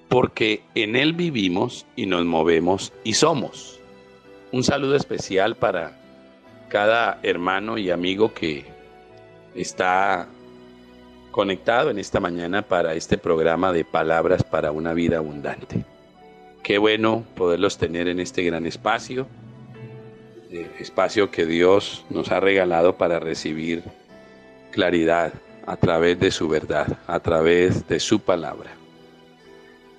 porque en Él vivimos y nos movemos y somos. Un saludo especial para cada hermano y amigo que está conectado en esta mañana para este programa de Palabras para una Vida Abundante. Qué bueno poderlos tener en este gran espacio, espacio que Dios nos ha regalado para recibir claridad a través de su verdad, a través de su palabra.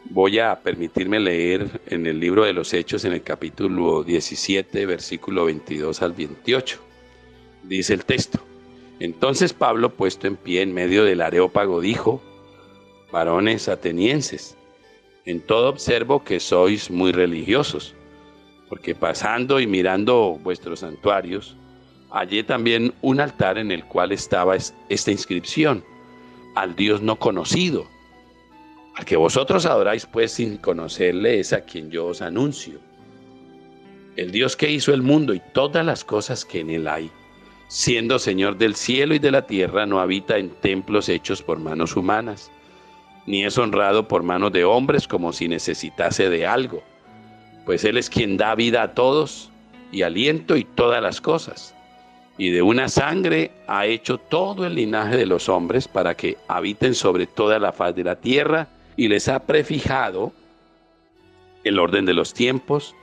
Voy a permitirme leer en el libro de los Hechos, en el capítulo 17, versículo 22 al 28. Dice el texto: Entonces Pablo, puesto en pie en medio del Areópago, dijo: Varones atenienses, en todo observo que sois muy religiosos, porque pasando y mirando vuestros santuarios, hallé también un altar en el cual estaba esta inscripción: al Dios no conocido. Al que vosotros adoráis pues sin conocerle es a quien yo os anuncio. El Dios que hizo el mundo y todas las cosas que en él hay, siendo Señor del cielo y de la tierra, no habita en templos hechos por manos humanas, ni es honrado por manos de hombres como si necesitase de algo, pues Él es quien da vida a todos y aliento y todas las cosas. Y de una sangre ha hecho todo el linaje de los hombres para que habiten sobre toda la faz de la tierra, y les ha prefijado el orden de los tiempos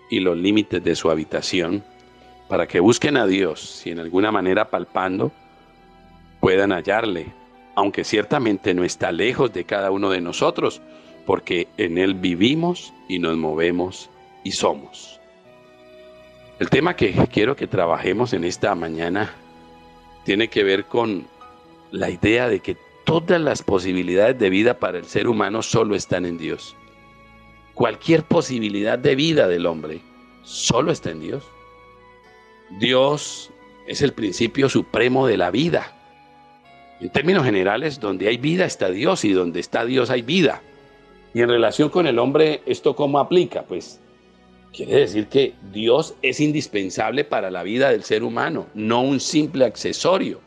y los límites de su habitación, para que busquen a Dios, si en alguna manera palpando puedan hallarle, aunque ciertamente no está lejos de cada uno de nosotros, porque en Él vivimos y nos movemos y somos. El tema que quiero que trabajemos en esta mañana tiene que ver con la idea de que todas las posibilidades de vida para el ser humano solo están en Dios. Cualquier posibilidad de vida del hombre solo está en Dios. Dios es el principio supremo de la vida. En términos generales, donde hay vida está Dios, y donde está Dios hay vida. Y en relación con el hombre, ¿esto cómo aplica? Pues quiere decir que Dios es indispensable para la vida del ser humano, no un simple accesorio.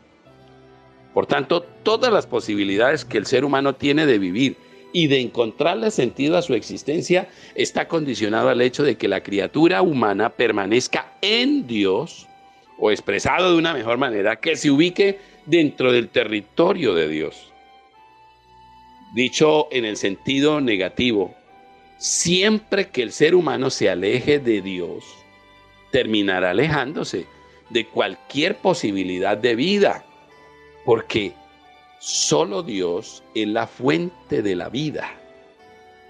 Por tanto, todas las posibilidades que el ser humano tiene de vivir y de encontrarle sentido a su existencia está condicionado al hecho de que la criatura humana permanezca en Dios, o expresado de una mejor manera, que se ubique dentro del territorio de Dios. Dicho en el sentido negativo, siempre que el ser humano se aleje de Dios, terminará alejándose de cualquier posibilidad de vida, porque solo Dios es la fuente de la vida.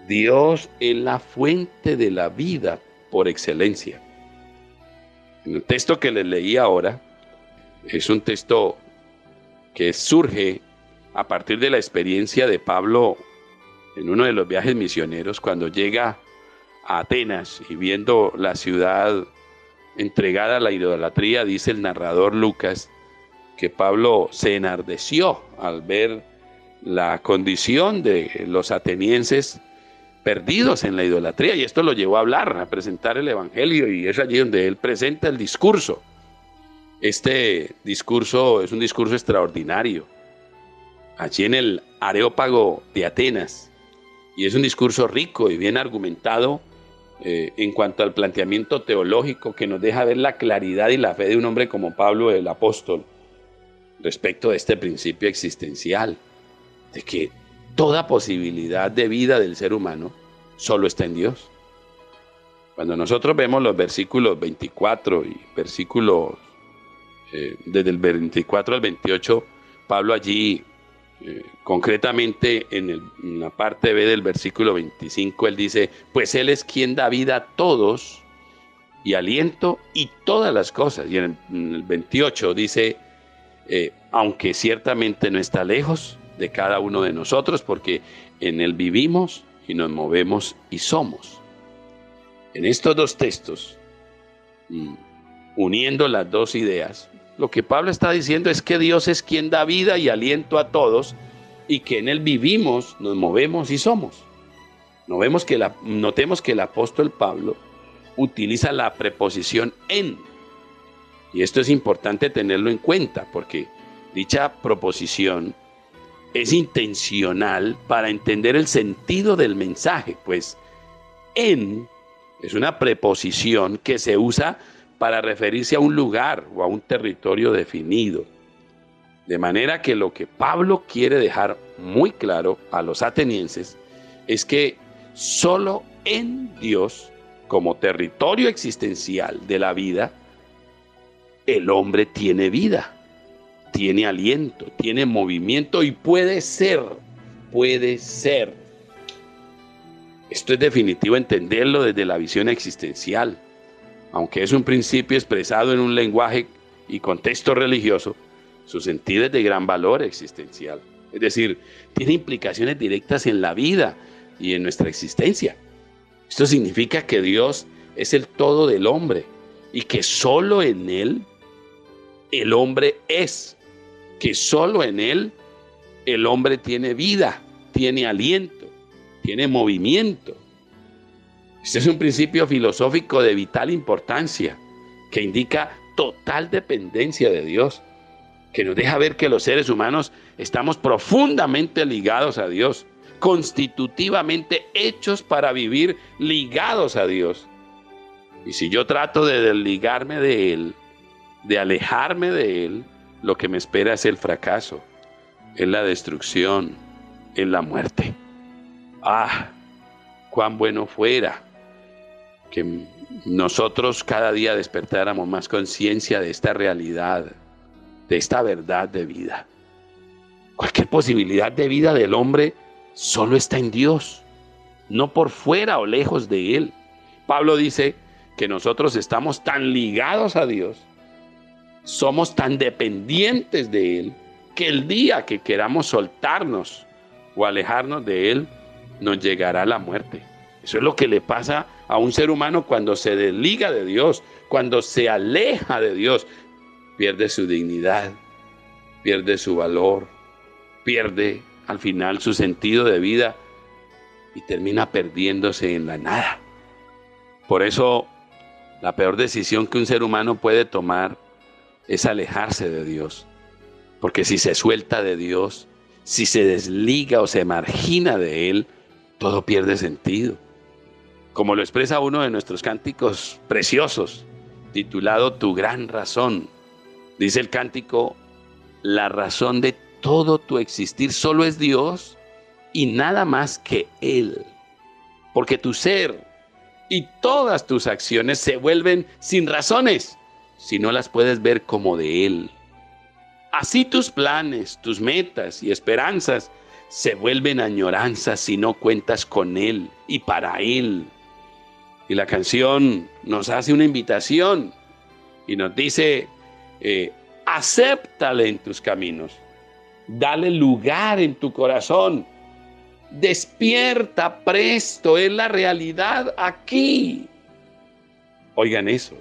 Dios es la fuente de la vida por excelencia. En el texto que les leí ahora, es un texto que surge a partir de la experiencia de Pablo en uno de los viajes misioneros, cuando llega a Atenas y viendo la ciudad entregada a la idolatría, dice el narrador Lucas, que Pablo se enardeció al ver la condición de los atenienses perdidos en la idolatría, y esto lo llevó a hablar, a presentar el evangelio, y es allí donde él presenta el discurso. Este discurso es un discurso extraordinario, allí en el Areópago de Atenas, y es un discurso rico y bien argumentado en cuanto al planteamiento teológico, que nos deja ver la claridad y la fe de un hombre como Pablo el apóstol respecto de este principio existencial, de que toda posibilidad de vida del ser humano solo está en Dios. Cuando nosotros vemos los versículos 24 y versículos desde el 24 al 28, Pablo allí concretamente en la parte B del versículo 25, él dice: pues Él es quien da vida a todos y aliento y todas las cosas. Y en el 28 dice: aunque ciertamente no está lejos de cada uno de nosotros, porque en Él vivimos y nos movemos y somos. En estos dos textos, uniendo las dos ideas, lo que Pablo está diciendo es que Dios es quien da vida y aliento a todos, y que en Él vivimos, nos movemos y somos. Notemos que el apóstol Pablo utiliza la preposición en. Y esto es importante tenerlo en cuenta, porque dicha proposición es intencional para entender el sentido del mensaje, pues en es una preposición que se usa para referirse a un lugar o a un territorio definido. De manera que lo que Pablo quiere dejar muy claro a los atenienses es que solo en Dios, como territorio existencial de la vida, el hombre tiene vida, tiene aliento, tiene movimiento y puede ser. Esto es definitivo entenderlo desde la visión existencial. Aunque es un principio expresado en un lenguaje y contexto religioso, su sentido es de gran valor existencial. Es decir, tiene implicaciones directas en la vida y en nuestra existencia. Esto significa que Dios es el todo del hombre y que solo en Él el hombre es, que solo en Él el hombre tiene vida, tiene aliento, tiene movimiento. Este es un principio filosófico de vital importancia que indica total dependencia de Dios, que nos deja ver que los seres humanos estamos profundamente ligados a Dios, constitutivamente hechos para vivir ligados a Dios. Y si yo trato de desligarme de Él, de alejarme de Él, lo que me espera es el fracaso, es la destrucción, es la muerte. ¡Ah! ¡Cuán bueno fuera que nosotros cada día despertáramos más conciencia de esta realidad, de esta verdad de vida! Cualquier posibilidad de vida del hombre solo está en Dios, no por fuera o lejos de Él. Pablo dice que nosotros estamos tan ligados a Dios, somos tan dependientes de Él, que el día que queramos soltarnos o alejarnos de Él, nos llegará la muerte. Eso es lo que le pasa a un ser humano cuando se desliga de Dios, cuando se aleja de Dios. Pierde su dignidad, pierde su valor, pierde al final su sentido de vida y termina perdiéndose en la nada. Por eso, la peor decisión que un ser humano puede tomar es alejarse de Dios. Porque si se suelta de Dios, si se desliga o se margina de Él, todo pierde sentido. Como lo expresa uno de nuestros cánticos preciosos, titulado Tu gran razón. Dice el cántico: la razón de todo tu existir solo es Dios y nada más que Él. Porque tu ser y todas tus acciones se vuelven sin razones si no las puedes ver como de Él. Así tus planes, tus metas y esperanzas se vuelven añoranzas si no cuentas con Él y para Él. Y la canción nos hace una invitación y nos dice: acéptale en tus caminos, dale lugar en tu corazón, despierta presto, es la realidad aquí. Oigan eso,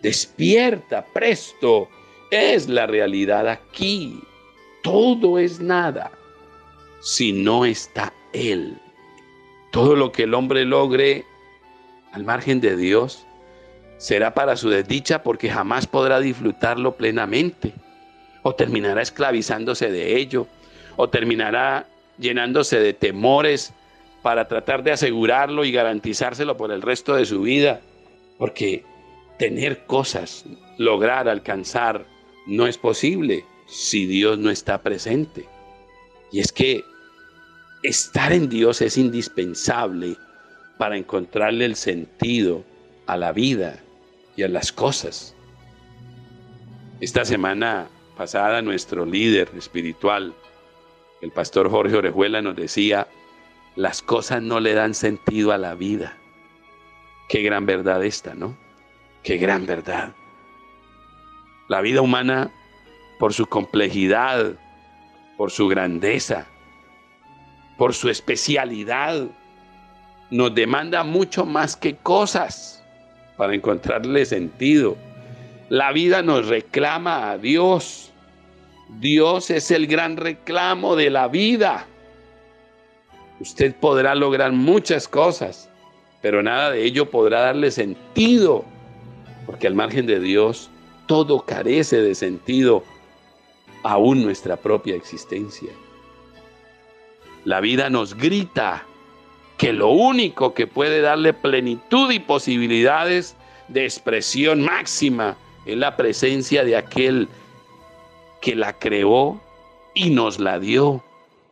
despierta presto, es la realidad aquí. Todo es nada si no está Él. Todo lo que el hombre logre al margen de Dios será para su desdicha, porque jamás podrá disfrutarlo plenamente, o terminará esclavizándose de ello, o terminará llenándose de temores para tratar de asegurarlo y garantizárselo por el resto de su vida, porque tener cosas, lograr, alcanzar, no es posible si Dios no está presente. Y es que estar en Dios es indispensable para encontrarle el sentido a la vida y a las cosas. Esta semana pasada, nuestro líder espiritual, el pastor Jorge Orejuela, nos decía: las cosas no le dan sentido a la vida. Qué gran verdad esta, ¿no? Qué gran verdad. La vida humana, por su complejidad, por su grandeza, por su especialidad, nos demanda mucho más que cosas para encontrarle sentido. La vida nos reclama a Dios. Dios es el gran reclamo de la vida. Usted podrá lograr muchas cosas, pero nada de ello podrá darle sentido, porque al margen de Dios, todo carece de sentido, aún nuestra propia existencia. La vida nos grita que lo único que puede darle plenitud y posibilidades de expresión máxima es la presencia de aquel que la creó y nos la dio.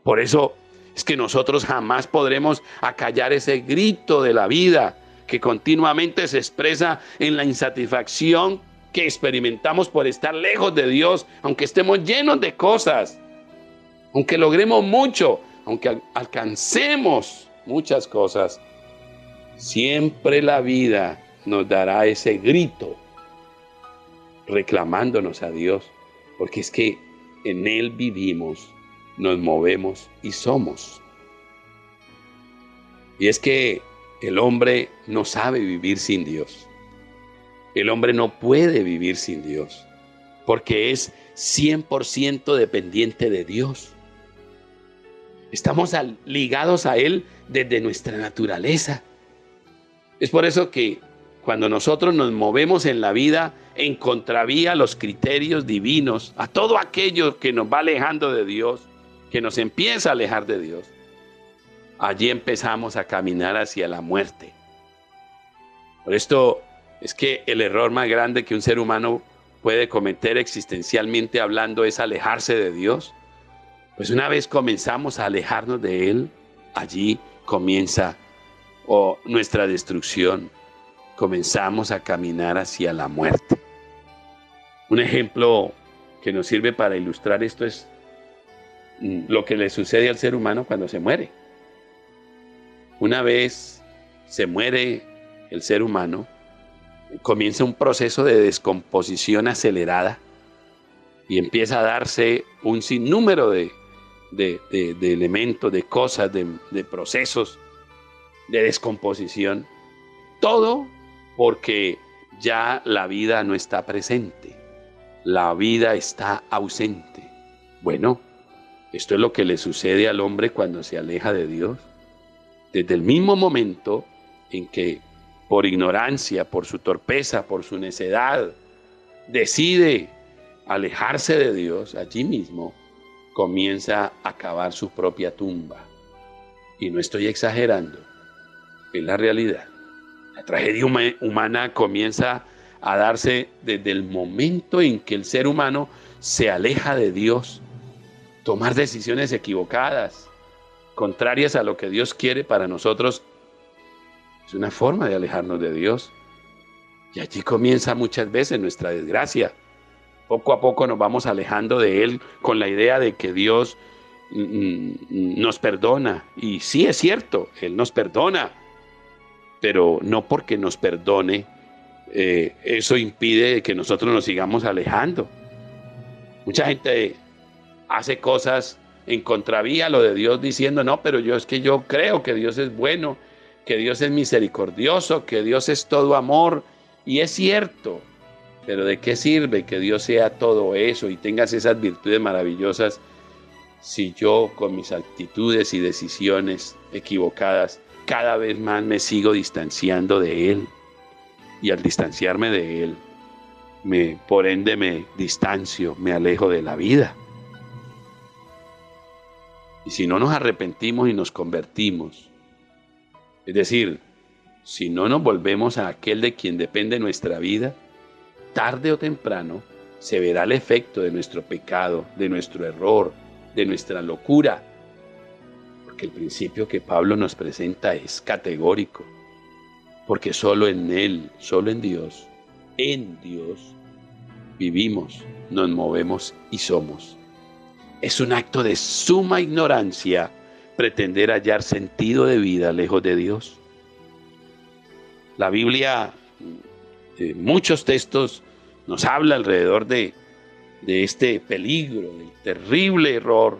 Por eso es que nosotros jamás podremos acallar ese grito de la vida que continuamente se expresa en la insatisfacción que experimentamos por estar lejos de Dios, aunque estemos llenos de cosas, aunque logremos mucho, aunque alcancemos muchas cosas. Siempre la vida nos dará ese grito reclamándonos a Dios, porque es que en Él vivimos, nos movemos y somos. Y es que el hombre no sabe vivir sin Dios. El hombre no puede vivir sin Dios, porque es 100% dependiente de Dios. Estamos ligados a Él desde nuestra naturaleza. Es por eso que cuando nosotros nos movemos en la vida en contravía a los criterios divinos, a todo aquello que nos va alejando de Dios, que nos empieza a alejar de Dios, allí empezamos a caminar hacia la muerte. Por esto es que el error más grande que un ser humano puede cometer existencialmente hablando es alejarse de Dios. Pues una vez comenzamos a alejarnos de Él, allí comienza nuestra destrucción. Comenzamos a caminar hacia la muerte. Un ejemplo que nos sirve para ilustrar esto es lo que le sucede al ser humano cuando se muere. Una vez se muere el ser humano, comienza un proceso de descomposición acelerada y empieza a darse un sinnúmero de elementos, de cosas, de procesos de descomposición. Todo porque ya la vida no está presente, la vida está ausente. Bueno, esto es lo que le sucede al hombre cuando se aleja de Dios. Desde el mismo momento en que por ignorancia, por su torpeza, por su necedad, decide alejarse de Dios, allí mismo comienza a cavar su propia tumba. Y no estoy exagerando, es la realidad. La tragedia humana comienza a darse desde el momento en que el ser humano se aleja de Dios, tomar decisiones equivocadas, contrarias a lo que Dios quiere para nosotros. Es una forma de alejarnos de Dios. Y allí comienza muchas veces nuestra desgracia. Poco a poco nos vamos alejando de Él con la idea de que Dios nos perdona. Y sí, es cierto, Él nos perdona. Pero no porque nos perdone, eso impide que nosotros nos sigamos alejando. Mucha gente hace cosas en contravía a lo de Dios diciendo, no, pero yo creo que Dios es bueno, que Dios es misericordioso, que Dios es todo amor. Y es cierto, pero ¿de qué sirve que Dios sea todo eso y tengas esas virtudes maravillosas si yo con mis actitudes y decisiones equivocadas cada vez más me sigo distanciando de Él? Y al distanciarme de Él, por ende me distancio, me alejo de la vida. Y si no nos arrepentimos y nos convertimos, es decir, si no nos volvemos a aquel de quien depende nuestra vida, tarde o temprano se verá el efecto de nuestro pecado, de nuestro error, de nuestra locura. Porque el principio que Pablo nos presenta es categórico. Porque solo en Él, solo en Dios vivimos, nos movemos y somos. Es un acto de suma ignorancia pretender hallar sentido de vida lejos de Dios. La Biblia, muchos textos nos habla alrededor de este peligro, del terrible error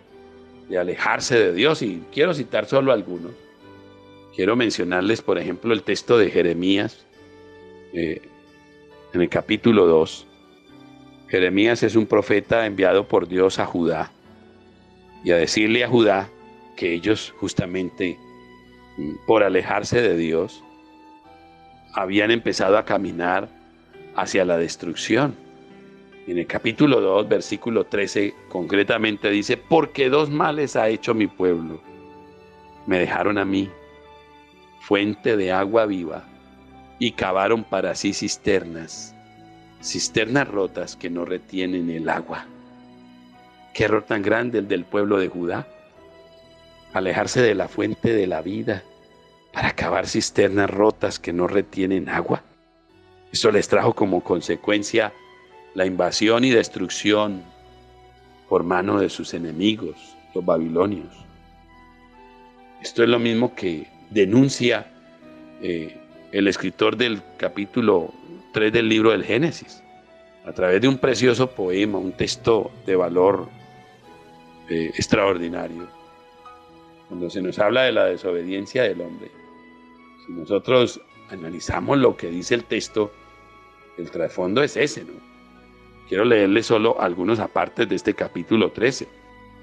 de alejarse de Dios, y quiero citar solo algunos. Quiero mencionarles, por ejemplo, el texto de Jeremías, en el capítulo 2. Jeremías es un profeta enviado por Dios a Judá, y a decirle a Judá que ellos justamente por alejarse de Dios habían empezado a caminar hacia la destrucción. En el capítulo 2, versículo 13, concretamente dice, porque dos males ha hecho mi pueblo. me dejaron a mí, fuente de agua viva, y cavaron para sí cisternas, cisternas rotas que no retienen el agua. Qué error tan grande el del pueblo de Judá, alejarse de la fuente de la vida para cavar cisternas rotas que no retienen agua. Esto les trajo como consecuencia la invasión y destrucción por mano de sus enemigos, los babilonios. Esto es lo mismo que denuncia el escritor del capítulo 3 del libro del Génesis, a través de un precioso poema, un texto de valor extraordinario. Cuando se nos habla de la desobediencia del hombre, si nosotros analizamos lo que dice el texto, el trasfondo es ese, ¿no? Quiero leerle solo algunos apartes de este capítulo 13.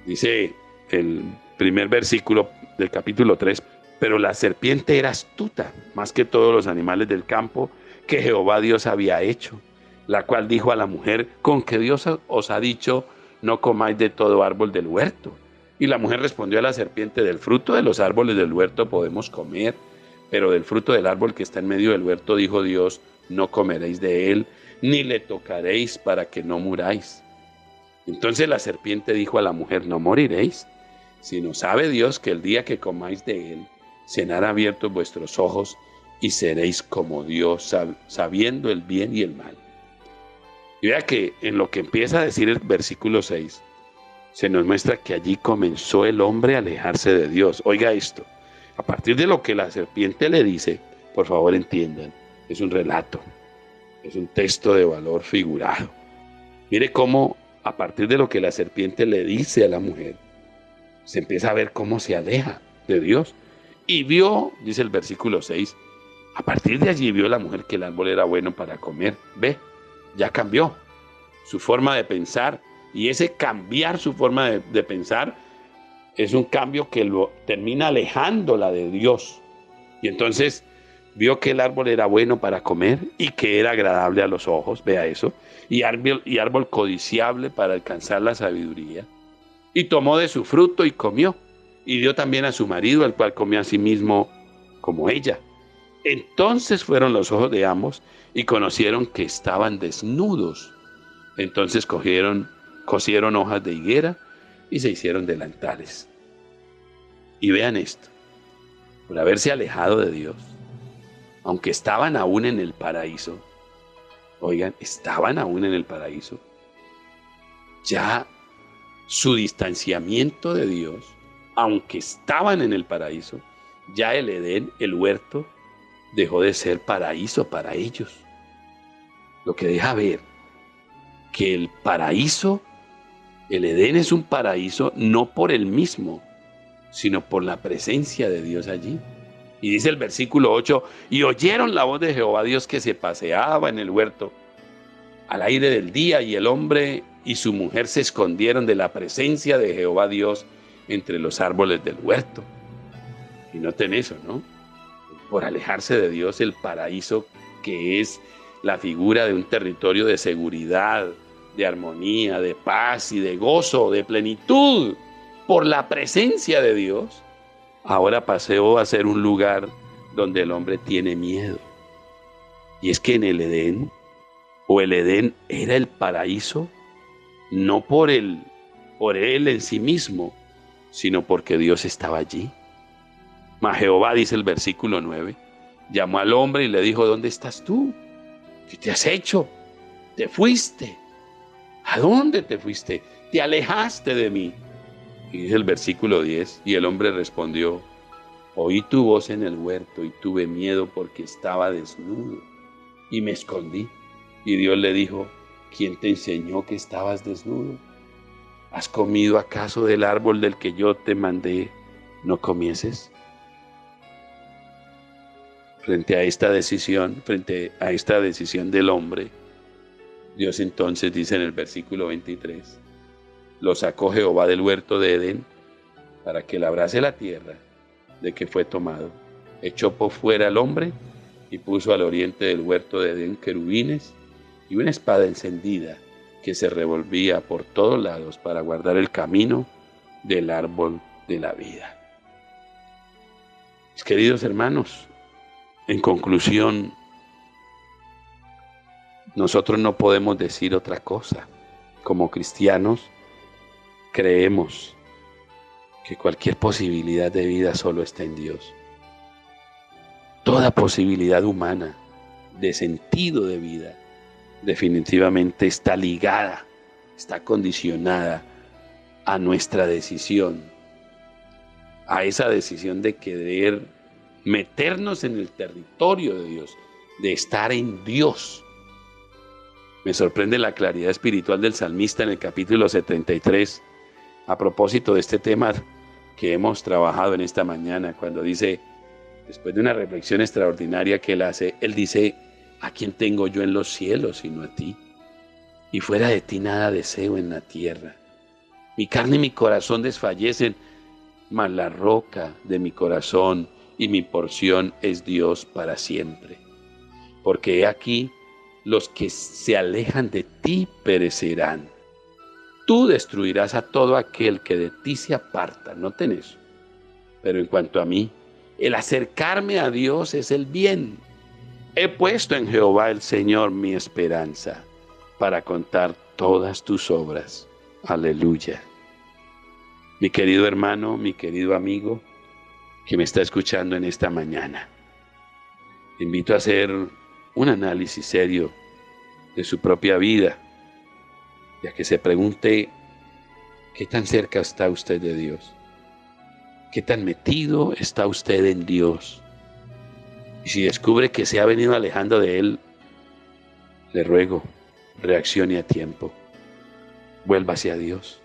Dice el primer versículo del capítulo 3, pero la serpiente era astuta, más que todos los animales del campo que Jehová Dios había hecho, la cual dijo a la mujer, con que Dios os ha dicho, no comáis de todo árbol del huerto. Y la mujer respondió a la serpiente, del fruto de los árboles del huerto podemos comer, pero del fruto del árbol que está en medio del huerto, dijo Dios, no comeréis de él, ni le tocaréis para que no muráis. Entonces la serpiente dijo a la mujer, no moriréis, sino sabe Dios que el día que comáis de él, serán abiertos vuestros ojos y seréis como Dios, sabiendo el bien y el mal. Y vea que en lo que empieza a decir el versículo 6, se nos muestra que allí comenzó el hombre a alejarse de Dios. Oiga esto, a partir de lo que la serpiente le dice, por favor entiendan, es un relato, es un texto de valor figurado. Mire cómo a partir de lo que la serpiente le dice a la mujer, se empieza a ver cómo se aleja de Dios. Y vio, dice el versículo 6, a partir de allí vio la mujer que el árbol era bueno para comer. Ve, ya cambió su forma de pensar. Y ese cambiar su forma de pensar es un cambio que lo termina alejándola de Dios. Y entonces vio que el árbol era bueno para comer y que era agradable a los ojos, vea eso, y árbol codiciable para alcanzar la sabiduría. Y tomó de su fruto y comió, y dio también a su marido, el cual comió a sí mismo como ella. Entonces fueron los ojos de ambos y conocieron que estaban desnudos. Entonces cosieron hojas de higuera y se hicieron delantales. Y vean esto, por haberse alejado de Dios, aunque estaban aún en el paraíso, oigan, estaban aún en el paraíso, ya su distanciamiento de Dios, aunque estaban en el paraíso, ya el Edén, el huerto, dejó de ser paraíso para ellos. Lo que deja ver que el paraíso, el Edén es un paraíso no por el mismo, sino por la presencia de Dios allí. Y dice el versículo 8, y oyeron la voz de Jehová Dios que se paseaba en el huerto al aire del día, y el hombre y su mujer se escondieron de la presencia de Jehová Dios entre los árboles del huerto. Y noten eso, ¿no? Por alejarse de Dios, el paraíso, que es la figura de un territorio de seguridad, de armonía, de paz y de gozo, de plenitud, por la presencia de Dios, ahora pasó a ser un lugar donde el hombre tiene miedo. Y es que en el Edén, o el Edén era el paraíso, no por él en sí mismo, sino porque Dios estaba allí. Mas Jehová, dice el versículo 9, llamó al hombre y le dijo, ¿dónde estás tú? ¿Qué te has hecho? Te fuiste. ¿A dónde te fuiste? Te alejaste de mí. Y dice el versículo 10, y el hombre respondió, oí tu voz en el huerto y tuve miedo porque estaba desnudo y me escondí. Y Dios le dijo, ¿quién te enseñó que estabas desnudo? ¿Has comido acaso del árbol del que yo te mandé no comieses? Frente a esta decisión del hombre, Dios entonces dice en el versículo 23, lo sacó Jehová del huerto de Edén para que labrase la tierra de que fue tomado. Echó por fuera al hombre y puso al oriente del huerto de Edén querubines y una espada encendida que se revolvía por todos lados para guardar el camino del árbol de la vida. queridos hermanos, en conclusión, nosotros no podemos decir otra cosa. Como cristianos, creemos que cualquier posibilidad de vida solo está en Dios. Toda posibilidad humana de sentido de vida definitivamente está ligada, está condicionada a nuestra decisión, a esa decisión de querer meternos en el territorio de Dios, de estar en Dios. Me sorprende la claridad espiritual del salmista en el capítulo 73, a propósito de este tema que hemos trabajado en esta mañana, cuando dice, después de una reflexión extraordinaria que él hace, él dice, ¿a quién tengo yo en los cielos sino a ti? Y fuera de ti nada deseo en la tierra. Mi carne y mi corazón desfallecen, mas la roca de mi corazón y mi porción es Dios para siempre. Porque he aquí, los que se alejan de ti perecerán. Tú destruirás a todo aquel que de ti se aparta, noten eso. Pero en cuanto a mí, el acercarme a Dios es el bien. He puesto en Jehová el Señor mi esperanza para contar todas tus obras. Aleluya. Mi querido hermano, mi querido amigo, que me está escuchando en esta mañana, te invito a hacer un análisis serio de su propia vida, y a que se pregunte qué tan cerca está usted de Dios, qué tan metido está usted en Dios. Y si descubre que se ha venido alejando de Él, le ruego, reaccione a tiempo, vuelva hacia Dios,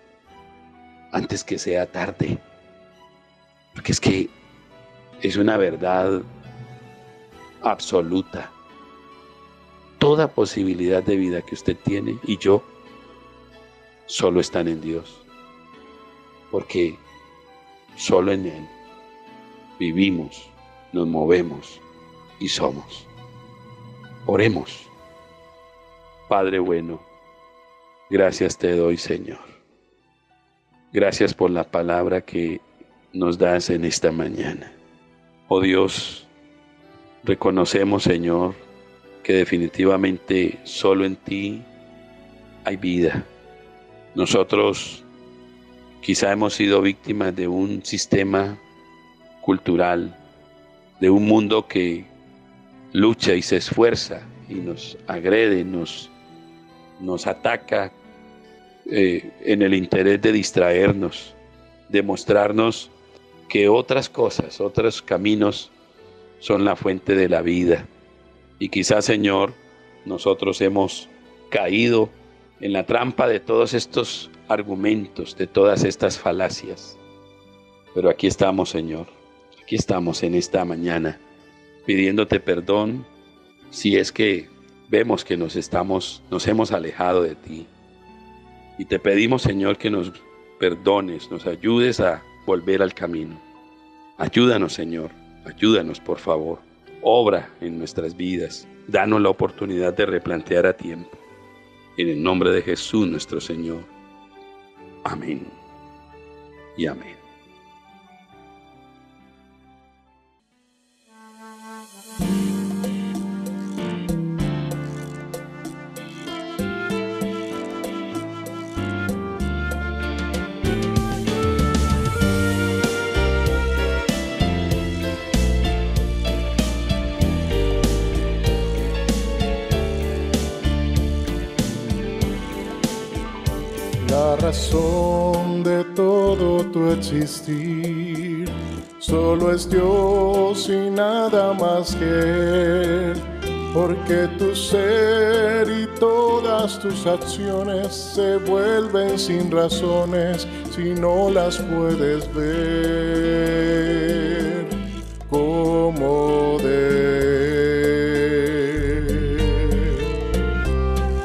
antes que sea tarde, porque es que es una verdad absoluta. Toda posibilidad de vida que usted tiene y yo solo están en Dios, porque solo en Él vivimos, nos movemos y somos. Oremos. Padre bueno, gracias te doy, Señor. Gracias por la palabra que nos das en esta mañana. Oh Dios, reconocemos, Señor, que definitivamente solo en ti hay vida. Nosotros quizá hemos sido víctimas de un sistema cultural, de un mundo que lucha y se esfuerza y nos agrede, nos ataca en el interés de distraernos, de mostrarnos que otras cosas, otros caminos son la fuente de la vida. Y quizás, Señor, nosotros hemos caído en la trampa de todos estos argumentos, de todas estas falacias. Pero aquí estamos, Señor, aquí estamos en esta mañana, pidiéndote perdón si es que vemos que nos hemos alejado de ti. Y te pedimos, Señor, que nos perdones, nos ayudes a volver al camino. Ayúdanos, Señor, ayúdanos, por favor. Obra en nuestras vidas. Danos la oportunidad de replantear a tiempo. En el nombre de Jesús, nuestro Señor. Amén y amén. La razón de todo tu existir solo es Dios y nada más que Él, porque tu ser y todas tus acciones se vuelven sin razones si no las puedes ver como de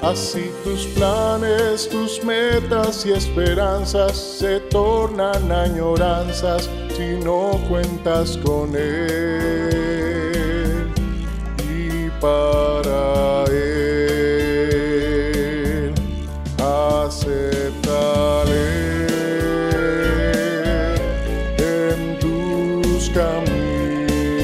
Así tus planes, tus metas y esperanzas se tornan añoranzas si no cuentas con Él. Y para Él aceptaré en tus caminos.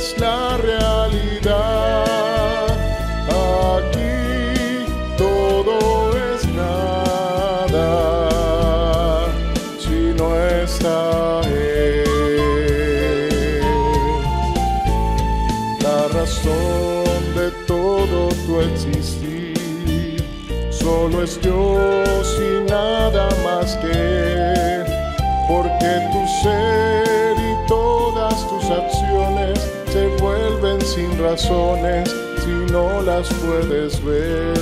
es la realidad. Aquí todo es nada si no está Él. La razón de todo tu existir solo es Dios y nada más que Él, porque tu ser y todas tus acciones se vuelven sin razones si no las puedes ver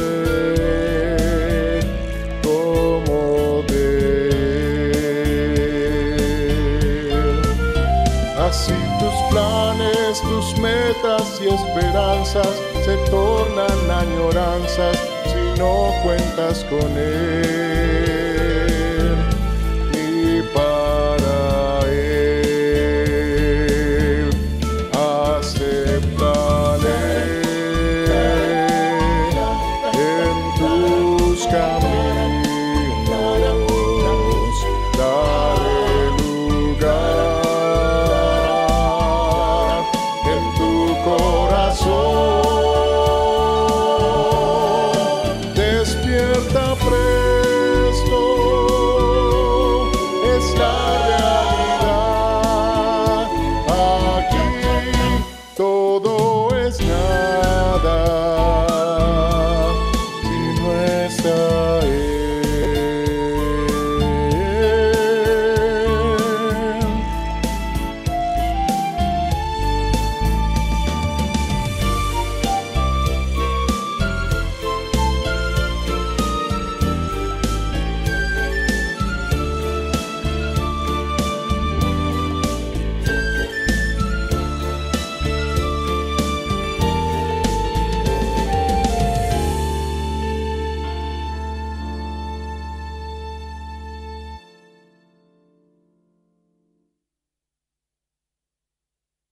como de Él. Así tus planes, tus metas y esperanzas se tornan añoranzas si no cuentas con Él.